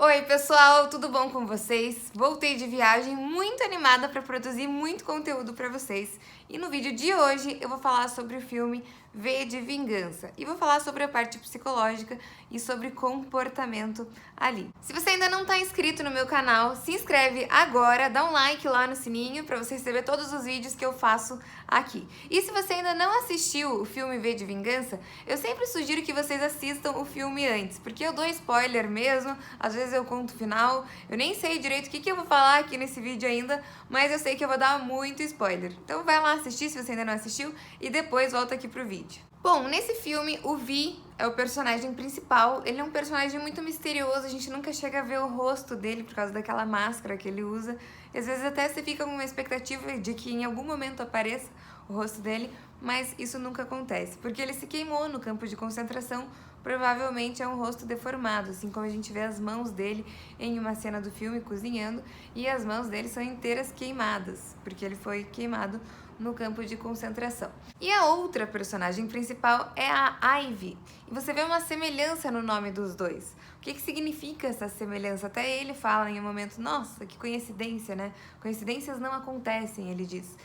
Oi pessoal, tudo bom com vocês? Voltei de viagem muito animada para produzir muito conteúdo para vocês. E no vídeo de hoje eu vou falar sobre o filme V de Vingança. E vou falar sobre a parte psicológica e sobre comportamento ali. Se você ainda não está inscrito no meu canal, se inscreve agora, dá um like lá no sininho para você receber todos os vídeos que eu faço aqui. E se você ainda não assistiu o filme V de Vingança, eu sempre sugiro que vocês assistam o filme antes, porque eu dou spoiler mesmo, às vezes eu conto o final, eu nem sei direito o que eu vou falar aqui nesse vídeo ainda, mas eu sei que eu vou dar muito spoiler. Então vai lá assistir se você ainda não assistiu e depois volta aqui pro vídeo. Bom, nesse filme o Vi é o personagem principal, ele é um personagem muito misterioso, a gente nunca chega a ver o rosto dele por causa daquela máscara que ele usa, e às vezes até você fica com uma expectativa de que em algum momento apareça o rosto dele, mas isso nunca acontece, porque ele se queimou no campo de concentração, provavelmente é um rosto deformado, assim como a gente vê as mãos dele em uma cena do filme cozinhando, e as mãos dele são inteiras queimadas, porque ele foi queimado no campo de concentração. E a outra personagem principal é a Ivy, e você vê uma semelhança no nome dos dois. O que significa essa semelhança? Até ele fala em um momento, nossa, que coincidência, né? Coincidências não acontecem, ele diz.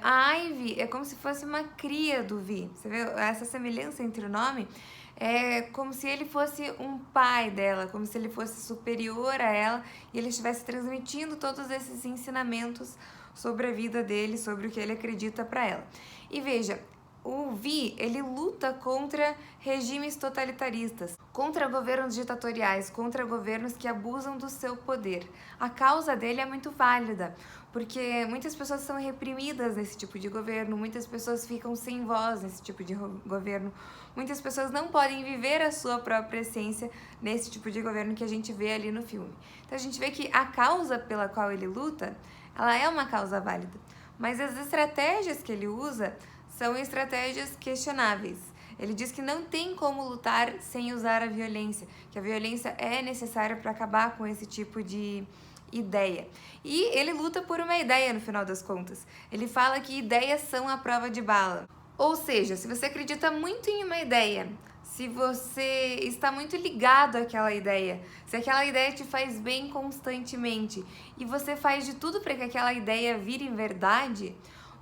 A Ivy é como se fosse uma cria do Vi. Você vê essa semelhança entre o nome? É como se ele fosse um pai dela, como se ele fosse superior a ela e ele estivesse transmitindo todos esses ensinamentos sobre a vida dele, sobre o que ele acredita para ela. E veja, o Vi, ele luta contra regimes totalitaristas, contra governos ditatoriais, contra governos que abusam do seu poder. A causa dele é muito válida, porque muitas pessoas são reprimidas nesse tipo de governo, muitas pessoas ficam sem voz nesse tipo de governo, muitas pessoas não podem viver a sua própria essência nesse tipo de governo que a gente vê ali no filme. Então a gente vê que a causa pela qual ele luta, ela é uma causa válida, mas as estratégias que ele usa são estratégias questionáveis. Ele diz que não tem como lutar sem usar a violência, que a violência é necessária para acabar com esse tipo de ideia. E ele luta por uma ideia no final das contas. Ele fala que ideias são a prova de bala. Ou seja, se você acredita muito em uma ideia, se você está muito ligado àquela ideia, se aquela ideia te faz bem constantemente e você faz de tudo para que aquela ideia vire verdade,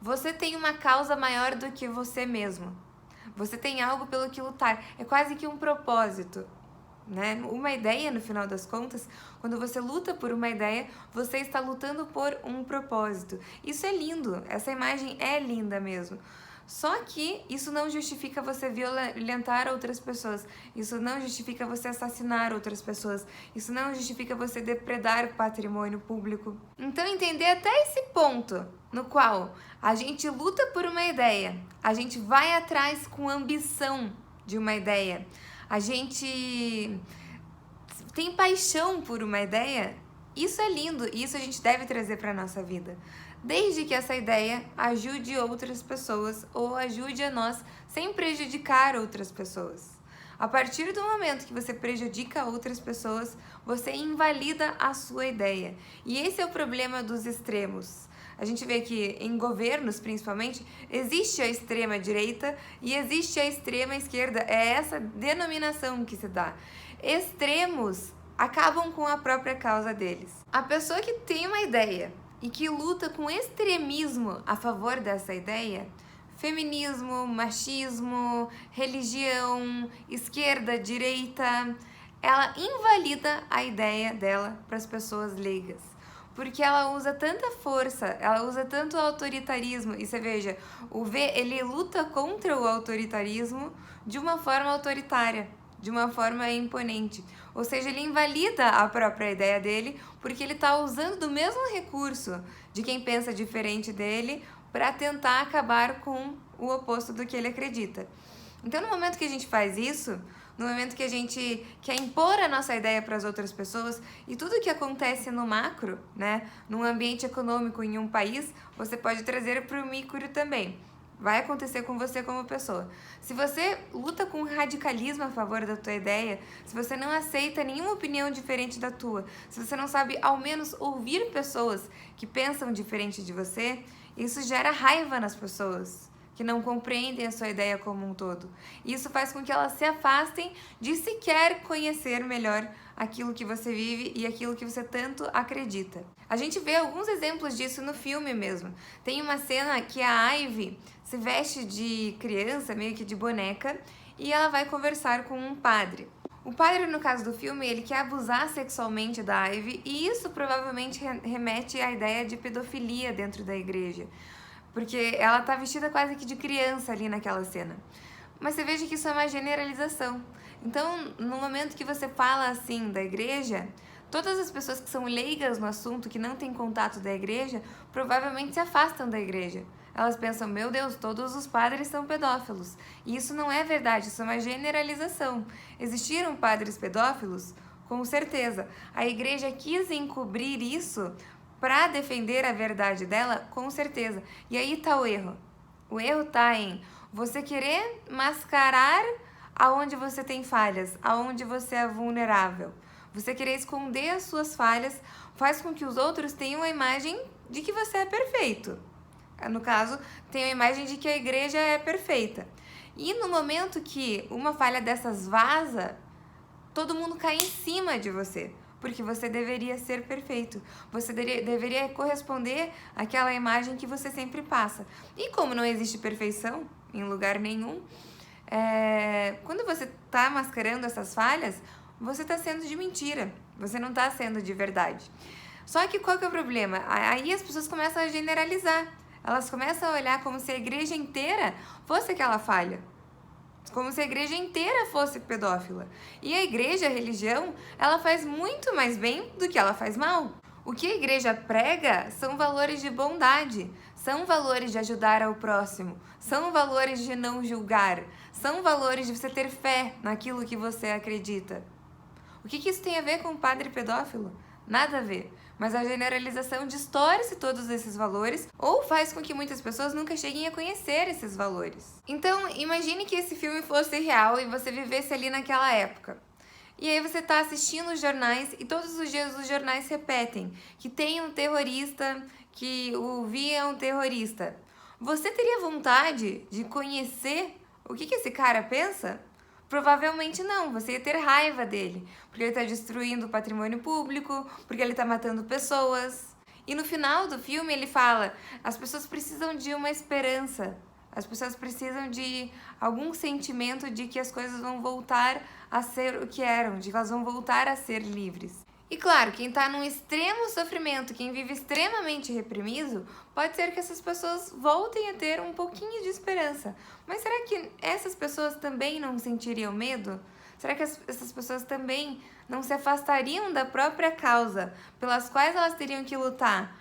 você tem uma causa maior do que você mesmo. Você tem algo pelo que lutar. É quase que um propósito, né? Uma ideia, no final das contas, quando você luta por uma ideia, você está lutando por um propósito. Isso é lindo, essa imagem é linda mesmo. Só que isso não justifica você violentar outras pessoas, isso não justifica você assassinar outras pessoas, isso não justifica você depredar patrimônio público. Então entender até esse ponto no qual a gente luta por uma ideia, a gente vai atrás com ambição de uma ideia, a gente tem paixão por uma ideia, isso é lindo e isso a gente deve trazer para a nossa vida. Desde que essa ideia ajude outras pessoas ou ajude a nós sem prejudicar outras pessoas. A partir do momento que você prejudica outras pessoas, você invalida a sua ideia. E esse é o problema dos extremos. A gente vê que em governos, principalmente, existe a extrema direita e existe a extrema esquerda. É essa denominação que se dá. Extremos acabam com a própria causa deles. A pessoa que tem uma ideia e que luta com extremismo a favor dessa ideia, feminismo, machismo, religião, esquerda, direita, ela invalida a ideia dela para as pessoas leigas. Porque ela usa tanta força, ela usa tanto autoritarismo. E você veja, o V, ele luta contra o autoritarismo de uma forma autoritária, de uma forma imponente. Ou seja, ele invalida a própria ideia dele porque ele está usando do mesmo recurso de quem pensa diferente dele para tentar acabar com o oposto do que ele acredita. Então, no momento que a gente faz isso, no momento que a gente quer impor a nossa ideia para as outras pessoas, e tudo que acontece no macro, né, num ambiente econômico em um país, você pode trazer para o micro também. Vai acontecer com você como pessoa. Se você luta com radicalismo a favor da tua ideia, se você não aceita nenhuma opinião diferente da tua, se você não sabe ao menos ouvir pessoas que pensam diferente de você, isso gera raiva nas pessoas que não compreendem a sua ideia como um todo. Isso faz com que elas se afastem de sequer conhecer melhor aquilo que você vive e aquilo que você tanto acredita. A gente vê alguns exemplos disso no filme mesmo. Tem uma cena que a Ivy se veste de criança, meio que de boneca, e ela vai conversar com um padre. O padre, no caso do filme, ele quer abusar sexualmente da Ivy, e isso provavelmente remete à ideia de pedofilia dentro da igreja, porque ela tá vestida quase que de criança ali naquela cena. Mas você veja que isso é uma generalização. Então, no momento que você fala assim da igreja, todas as pessoas que são leigas no assunto, que não têm contato da igreja, provavelmente se afastam da igreja. Elas pensam, meu Deus, todos os padres são pedófilos. E isso não é verdade, isso é uma generalização. Existiram padres pedófilos? Com certeza. A igreja quis encobrir isso para defender a verdade dela? Com certeza. E aí tá o erro. O erro tá em você querer mascarar aonde você tem falhas, aonde você é vulnerável. Você querer esconder as suas falhas faz com que os outros tenham a imagem de que você é perfeito. No caso, tem a imagem de que a igreja é perfeita. E no momento que uma falha dessas vaza, todo mundo cai em cima de você, porque você deveria ser perfeito. Você deveria corresponder àquela imagem que você sempre passa. E como não existe perfeição em lugar nenhum, quando você está mascarando essas falhas, você está sendo de mentira. Você não está sendo de verdade. Só que qual que é o problema? Aí as pessoas começam a generalizar. Elas começam a olhar como se a igreja inteira fosse aquela falha. Como se a igreja inteira fosse pedófila. E a igreja, a religião, ela faz muito mais bem do que ela faz mal. O que a igreja prega são valores de bondade, são valores de ajudar ao próximo, são valores de não julgar, são valores de você ter fé naquilo que você acredita. O que isso tem a ver com o padre pedófilo? Nada a ver. Mas a generalização distorce todos esses valores ou faz com que muitas pessoas nunca cheguem a conhecer esses valores. Então, imagine que esse filme fosse real e você vivesse ali naquela época. E aí você está assistindo os jornais e todos os dias os jornais repetem que tem um terrorista, que o Vi é um terrorista. Você teria vontade de conhecer o que esse cara pensa? Provavelmente não, você ia ter raiva dele, porque ele está destruindo o patrimônio público, porque ele está matando pessoas. E no final do filme ele fala, as pessoas precisam de uma esperança, as pessoas precisam de algum sentimento de que as coisas vão voltar a ser o que eram, de que elas vão voltar a ser livres. E claro, quem está num extremo sofrimento, quem vive extremamente reprimido, pode ser que essas pessoas voltem a ter um pouquinho de esperança. Mas será que essas pessoas também não sentiriam medo? Será que essas pessoas também não se afastariam da própria causa pelas quais elas teriam que lutar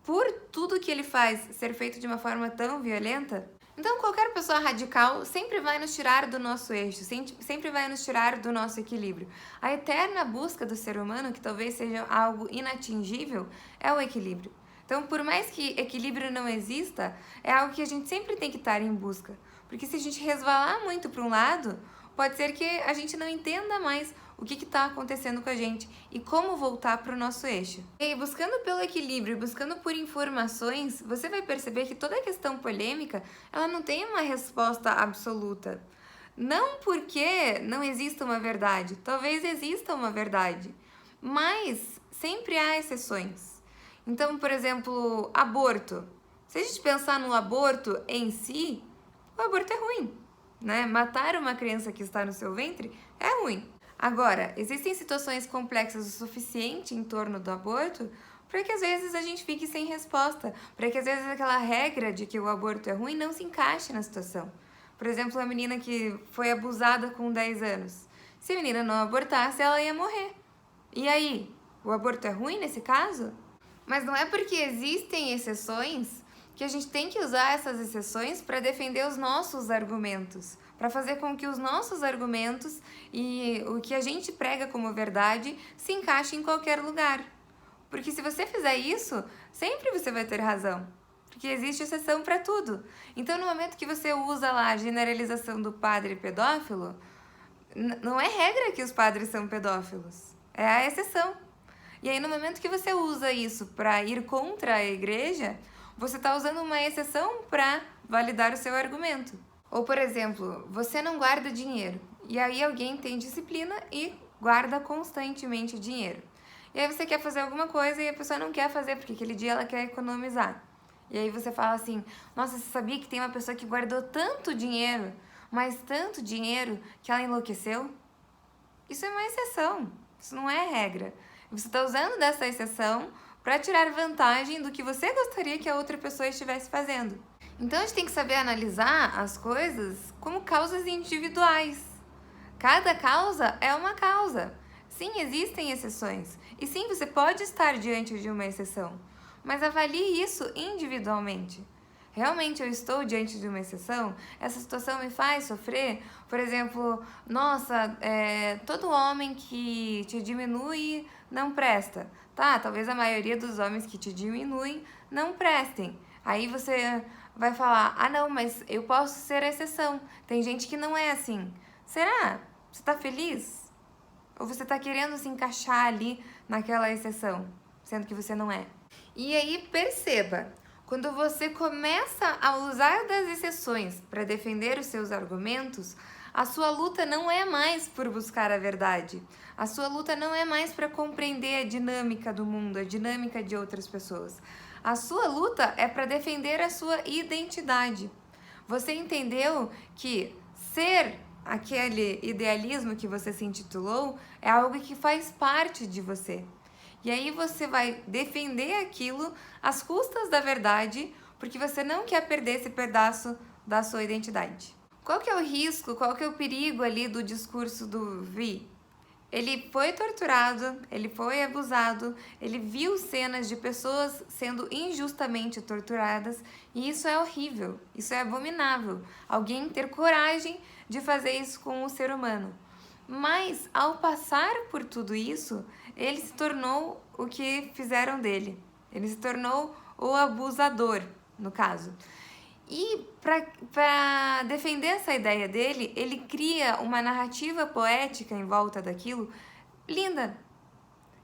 por tudo que ele faz ser feito de uma forma tão violenta? Então, qualquer pessoa radical sempre vai nos tirar do nosso eixo, sempre vai nos tirar do nosso equilíbrio. A eterna busca do ser humano, que talvez seja algo inatingível, é o equilíbrio. Então, por mais que equilíbrio não exista, é algo que a gente sempre tem que estar em busca. Porque se a gente resvalar muito para um lado, pode ser que a gente não entenda mais o que está acontecendo com a gente e como voltar para o nosso eixo. E buscando pelo equilíbrio, buscando por informações, você vai perceber que toda questão polêmica, ela não tem uma resposta absoluta. Não porque não exista uma verdade, talvez exista uma verdade, mas sempre há exceções. Então, por exemplo, aborto. Se a gente pensar no aborto em si, o aborto é ruim, né? Matar uma criança que está no seu ventre é ruim. Agora, existem situações complexas o suficiente em torno do aborto para que às vezes a gente fique sem resposta, para que às vezes aquela regra de que o aborto é ruim não se encaixe na situação. Por exemplo, a menina que foi abusada com 10 anos. Se a menina não abortasse, ela ia morrer. E aí, o aborto é ruim nesse caso? Mas não é porque existem exceções que a gente tem que usar essas exceções para defender os nossos argumentos, para fazer com que os nossos argumentos e o que a gente prega como verdade se encaixe em qualquer lugar. Porque se você fizer isso, sempre você vai ter razão, porque existe exceção para tudo. Então, no momento que você usa lá a generalização do padre pedófilo, não é regra que os padres são pedófilos, é a exceção. E aí, no momento que você usa isso para ir contra a igreja, você está usando uma exceção para validar o seu argumento. Ou, por exemplo, você não guarda dinheiro, e aí alguém tem disciplina e guarda constantemente dinheiro. E aí você quer fazer alguma coisa e a pessoa não quer fazer, porque aquele dia ela quer economizar. E aí você fala assim, nossa, você sabia que tem uma pessoa que guardou tanto dinheiro, mas tanto dinheiro, que ela enlouqueceu? Isso é uma exceção, isso não é regra. Você está usando dessa exceção para tirar vantagem do que você gostaria que a outra pessoa estivesse fazendo. Então a gente tem que saber analisar as coisas como causas individuais. Cada causa é uma causa. Sim, existem exceções. E sim, você pode estar diante de uma exceção. Mas avalie isso individualmente. Realmente eu estou diante de uma exceção? Essa situação me faz sofrer? Por exemplo, nossa, todo homem que te diminui não presta. Tá, talvez a maioria dos homens que te diminuem não prestem. Aí você vai falar, ah não, mas eu posso ser a exceção. Tem gente que não é assim. Será? Você tá feliz? Ou você tá querendo se encaixar ali naquela exceção, sendo que você não é? E aí perceba, quando você começa a usar das exceções para defender os seus argumentos, a sua luta não é mais por buscar a verdade. A sua luta não é mais para compreender a dinâmica do mundo, a dinâmica de outras pessoas. A sua luta é para defender a sua identidade. Você entendeu que ser aquele idealismo que você se intitulou é algo que faz parte de você. E aí você vai defender aquilo às custas da verdade, porque você não quer perder esse pedaço da sua identidade. Qual que é o risco, qual que é o perigo ali do discurso do Vi? Ele foi torturado, ele foi abusado, ele viu cenas de pessoas sendo injustamente torturadas e isso é horrível, isso é abominável. Alguém ter coragem de fazer isso com o ser humano. Mas, ao passar por tudo isso, ele se tornou o que fizeram dele. Ele se tornou o abusador, no caso. E para defender essa ideia dele, ele cria uma narrativa poética em volta daquilo linda.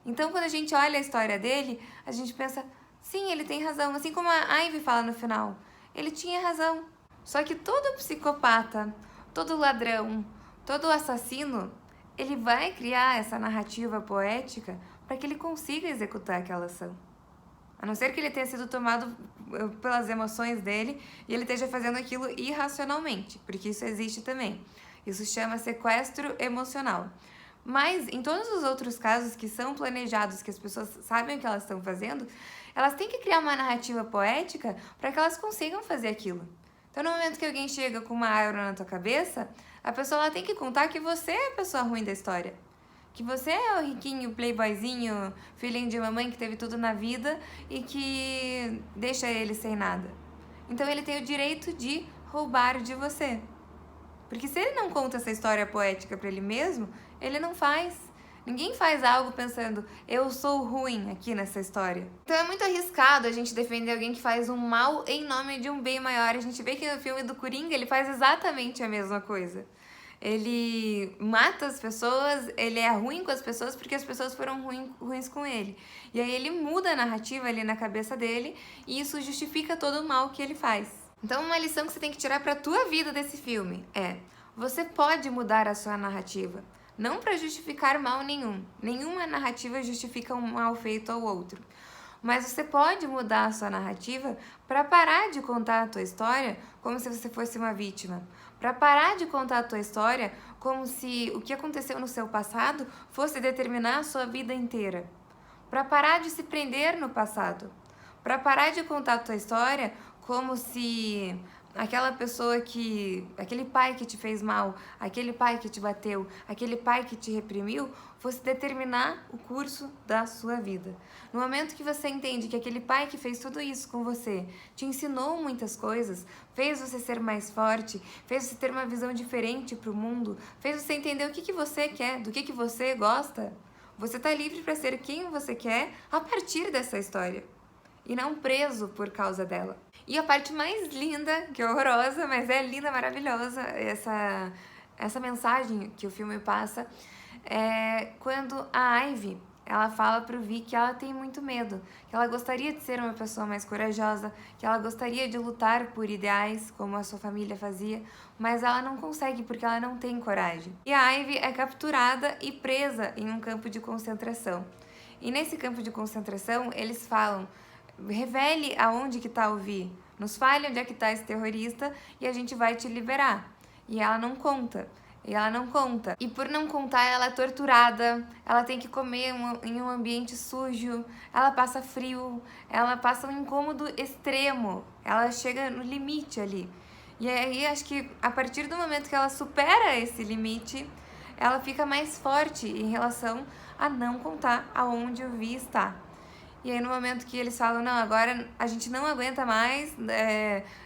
Então, quando a gente olha a história dele, a gente pensa, sim, ele tem razão. Assim como a Ivy fala no final, ele tinha razão. Só que todo psicopata, todo ladrão, todo assassino, ele vai criar essa narrativa poética para que ele consiga executar aquela ação. A não ser que ele tenha sido tomado pelas emoções dele e ele esteja fazendo aquilo irracionalmente, porque isso existe também. Isso chama sequestro emocional. Mas em todos os outros casos que são planejados, que as pessoas sabem o que elas estão fazendo, elas têm que criar uma narrativa poética para que elas consigam fazer aquilo. Então, no momento que alguém chega com uma arma na tua cabeça, a pessoa ela tem que contar que você é a pessoa ruim da história. Que você é o riquinho, playboyzinho, filhinho de mamãe que teve tudo na vida e que deixa ele sem nada. Então ele tem o direito de roubar de você. Porque se ele não conta essa história poética para ele mesmo, ele não faz. Ninguém faz algo pensando, eu sou ruim aqui nessa história. Então é muito arriscado a gente defender alguém que faz um mal em nome de um bem maior. A gente vê que no filme do Coringa ele faz exatamente a mesma coisa. Ele mata as pessoas, ele é ruim com as pessoas porque as pessoas foram ruins com ele. E aí ele muda a narrativa ali na cabeça dele e isso justifica todo o mal que ele faz. Então uma lição que você tem que tirar pra tua vida desse filme é: você pode mudar a sua narrativa, não para justificar mal nenhum. Nenhuma narrativa justifica um mal feito ao outro. Mas você pode mudar a sua narrativa para parar de contar a tua história como se você fosse uma vítima. Para parar de contar a tua história como se o que aconteceu no seu passado fosse determinar a sua vida inteira. Para parar de se prender no passado. Para parar de contar a tua história como se aquela pessoa aquele pai que te fez mal, aquele pai que te bateu, aquele pai que te reprimiu, fosse determinar o curso da sua vida. No momento que você entende que aquele pai que fez tudo isso com você te ensinou muitas coisas, fez você ser mais forte, fez você ter uma visão diferente para o mundo, fez você entender o que você quer, do que você gosta, você está livre para ser quem você quer a partir dessa história e não preso por causa dela. E a parte mais linda, que é horrorosa, mas é linda, maravilhosa, essa mensagem que o filme passa, é quando a Ivy, ela fala pro Vi que ela tem muito medo, que ela gostaria de ser uma pessoa mais corajosa, que ela gostaria de lutar por ideais, como a sua família fazia, mas ela não consegue porque ela não tem coragem. E a Ivy é capturada e presa em um campo de concentração. E nesse campo de concentração, eles falam: revele aonde que tá o Vi, nos fale onde é que tá esse terrorista e a gente vai te liberar. E ela não conta. E por não contar, ela é torturada, ela tem que comer em um ambiente sujo, ela passa frio, ela passa um incômodo extremo, ela chega no limite ali. E aí, acho que a partir do momento que ela supera esse limite, ela fica mais forte em relação a não contar aonde o Vi está. E aí, no momento que eles falam: não, agora a gente não aguenta mais,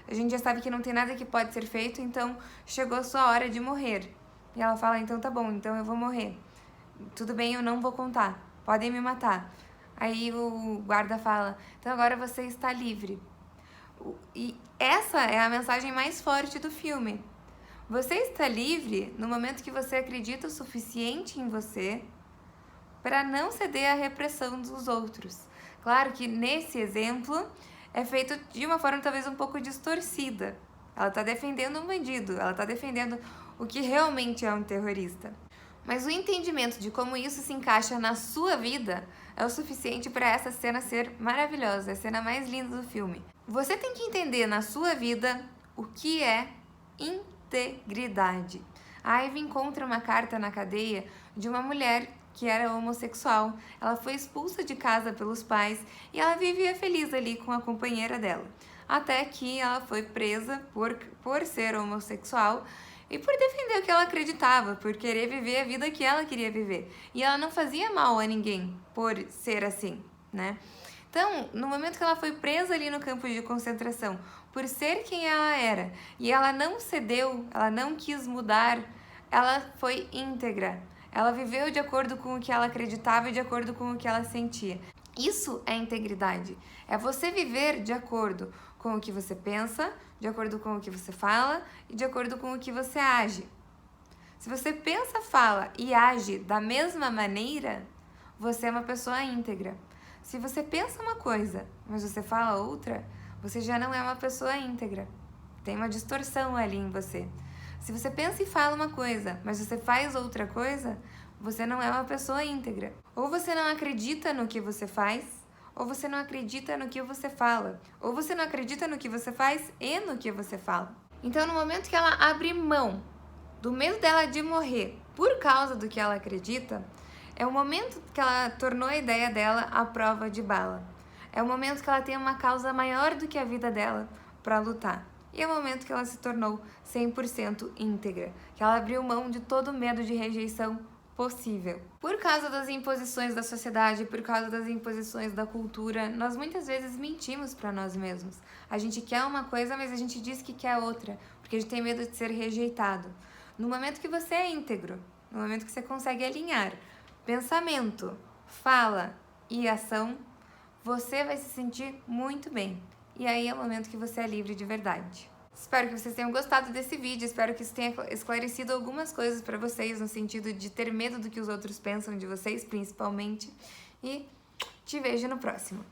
a gente já sabe que não tem nada que pode ser feito, então chegou a sua hora de morrer. E ela fala: então tá bom, então eu vou morrer. Tudo bem, eu não vou contar, podem me matar. Aí o guarda fala: então agora você está livre. E essa é a mensagem mais forte do filme. Você está livre no momento que você acredita o suficiente em você para não ceder à repressão dos outros. Claro que nesse exemplo é feito de uma forma talvez um pouco distorcida. Ela está defendendo um bandido, ela está defendendo o que realmente é um terrorista. Mas o entendimento de como isso se encaixa na sua vida é o suficiente para essa cena ser maravilhosa, a cena mais linda do filme. Você tem que entender na sua vida o que é integridade. A Ivy encontra uma carta na cadeia de uma mulher que era homossexual. Ela foi expulsa de casa pelos pais e ela vivia feliz ali com a companheira dela. Até que ela foi presa por ser homossexual e por defender o que ela acreditava, por querer viver a vida que ela queria viver. E ela não fazia mal a ninguém por ser assim, né? Então, no momento que ela foi presa ali no campo de concentração, por ser quem ela era, e ela não cedeu, ela não quis mudar, ela foi íntegra. Ela viveu de acordo com o que ela acreditava e de acordo com o que ela sentia. Isso é integridade. É você viver de acordo com o que você pensa, de acordo com o que você fala e de acordo com o que você age. Se você pensa, fala e age da mesma maneira, você é uma pessoa íntegra. Se você pensa uma coisa, mas você fala outra, você já não é uma pessoa íntegra. Tem uma distorção ali em você. Se você pensa e fala uma coisa, mas você faz outra coisa, você não é uma pessoa íntegra. Ou você não acredita no que você faz, ou você não acredita no que você fala. Ou você não acredita no que você faz e no que você fala. Então, no momento que ela abre mão do medo dela de morrer por causa do que ela acredita, é o momento que ela tornou a ideia dela à prova de bala. É o momento que ela tem uma causa maior do que a vida dela para lutar. E é o momento que ela se tornou 100% íntegra, que ela abriu mão de todo o medo de rejeição possível. Por causa das imposições da sociedade, por causa das imposições da cultura, nós muitas vezes mentimos para nós mesmos. A gente quer uma coisa, mas a gente diz que quer outra, porque a gente tem medo de ser rejeitado. No momento que você é íntegro, no momento que você consegue alinhar pensamento, fala e ação, você vai se sentir muito bem. E aí é o momento que você é livre de verdade. Espero que vocês tenham gostado desse vídeo, espero que isso tenha esclarecido algumas coisas para vocês, no sentido de ter medo do que os outros pensam de vocês, principalmente. E te vejo no próximo.